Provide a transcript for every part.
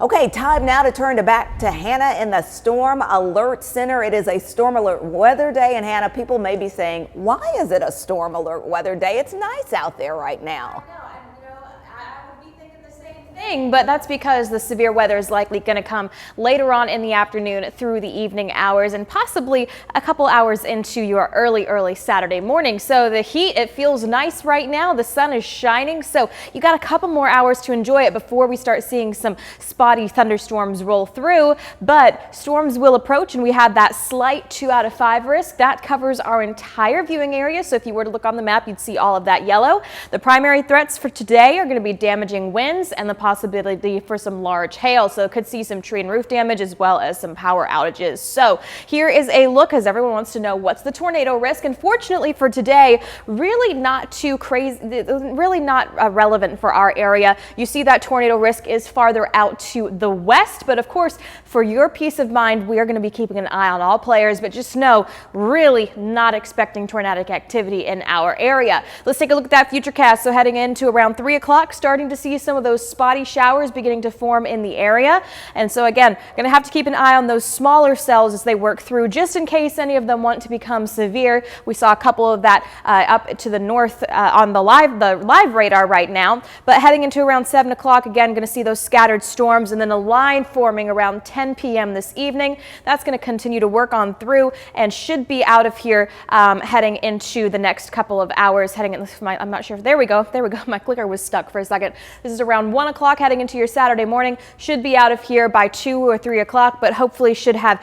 Okay, time now to turn back to Hannah in the Storm Alert Center. It is a storm alert weather day, and Hannah, people may be saying, why is it a storm alert weather day? It's nice out there right now. I would be thinking the same thing, but that's because the severe weather is likely going to come later on in the afternoon through the evening hours and possibly a couple hours into your early Saturday morning. So the heat, it feels nice right now. The sun is shining, so you got a couple more hours to enjoy it before we start seeing some spotty thunderstorms roll through. But storms will approach, and we have that slight 2 out of 5 risk. That covers our entire viewing area. So if you were to look on the map, you'd see all of that yellow. The primary threats for today are going to be damaging winds and the possibility for some large hail. So could see some tree and roof damage as well as some power outages. So here is a look, as everyone wants to know what's the tornado risk. And fortunately for today, really not too crazy, really not relevant for our area. You see that tornado risk is farther out to the west, but of course, for your peace of mind, we are going to be keeping an eye on all players, but just know, really not expecting tornadic activity in our area. Let's take a look at that futurecast. So heading into around 3 o'clock, starting to see some of those spotty showers beginning to form in the area. And so again, going to have to keep an eye on those smaller cells as they work through, just in case any of them want to become severe. We saw a couple of that up to the north on the live radar right now, but heading into around 7 o'clock, again, going to see those scattered storms and then a line forming around 10 p.m. this evening. That's going to continue to work on through and should be out of here heading into the next couple of hours. I'm not sure if, there we go, my clicker was stuck for a second. This is around 1 o'clock heading into your Saturday morning. Should be out of here by 2 or 3 o'clock, but hopefully should have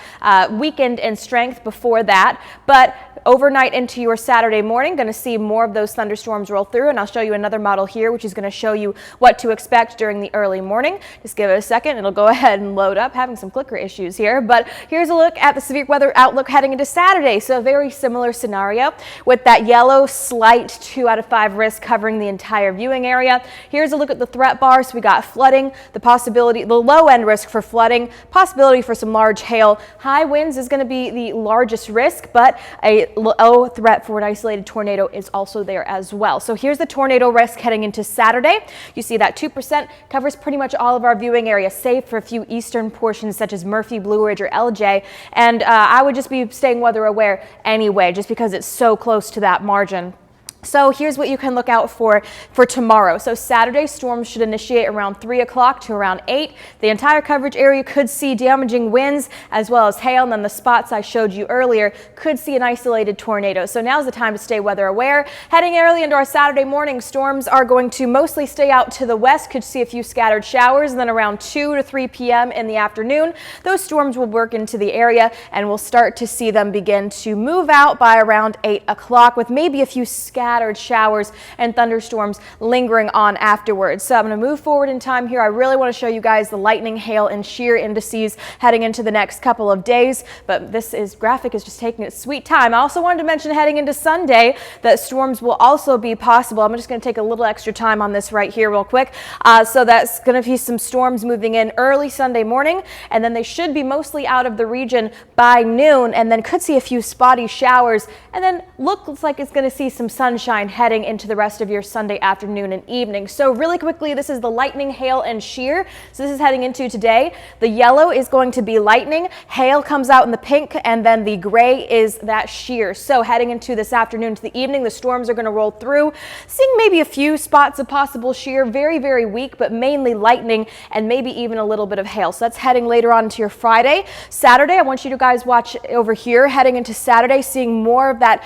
weakened in strength before that. But overnight into your Saturday morning, going to see more of those thunderstorms roll through, and I'll show you another model here, which is going to show you what to expect during the early morning. Just give it a second. It'll go ahead and load up. Having some clicker issues here, but here's a look at the severe weather outlook heading into Saturday. So a very similar scenario with that yellow slight 2 out of 5 risk covering the entire viewing area. Here's a look at the threat bar. So we got flooding, the low end risk for flooding, possibility for some large hail. High winds is going to be the largest risk, but a low threat for an isolated tornado is also there as well. So here's the tornado risk heading into Saturday. You see that 2% covers pretty much all of our viewing area, save for a few eastern portions such as Murphy, Blue Ridge, or LJ. And I would just be staying weather aware anyway, just because it's so close to that margin. So here's what you can look out for tomorrow. So Saturday, storms should initiate around 3 o'clock to around 8. The entire coverage area could see damaging winds as well as hail, and then the spots I showed you earlier could see an isolated tornado. So now's the time to stay weather aware. Heading early into our Saturday morning, storms are going to mostly stay out to the west, could see a few scattered showers, and then around 2 to 3 p.m. in the afternoon, those storms will work into the area, and we'll start to see them begin to move out by around 8 o'clock with maybe a few scattered showers and thunderstorms lingering on afterwards. So I'm going to move forward in time here. I really want to show you guys the lightning, hail, and shear indices heading into the next couple of days, but graphic is just taking its sweet time. I also wanted to mention heading into Sunday that storms will also be possible. I'm just going to take a little extra time on this right here real quick. So that's going to be some storms moving in early Sunday morning, and then they should be mostly out of the region by noon, and then could see a few spotty showers, and then looks like it's going to see some sunshine heading into the rest of your Sunday afternoon and evening. So really quickly, this is the lightning, hail, and shear. So this is heading into today. The yellow is going to be lightning, hail comes out in the pink, and then the gray is that shear. So heading into this afternoon to the evening, the storms are going to roll through, seeing maybe a few spots of possible shear, very, very weak, but mainly lightning and maybe even a little bit of hail. So that's heading later on into your Friday. Saturday, I want you to guys watch over here, heading into Saturday, seeing more of that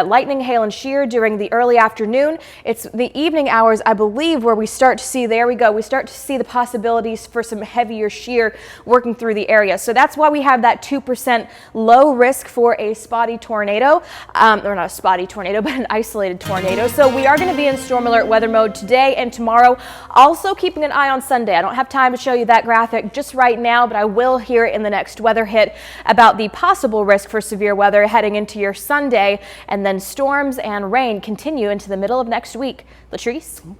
lightning, hail, and shear during the early afternoon. It's the evening hours, I believe, where we start to see, there we go, we start to see the possibilities for some heavier shear working through the area. So that's why we have that 2% low risk for a spotty tornado, or not a spotty tornado, but an isolated tornado. So we are going to be in storm alert weather mode today and tomorrow. Also keeping an eye on Sunday. I don't have time to show you that graphic just right now, but I will here in the next weather hit about the possible risk for severe weather heading into your Sunday, and then storms and rain continue into the middle of next week. Latrice?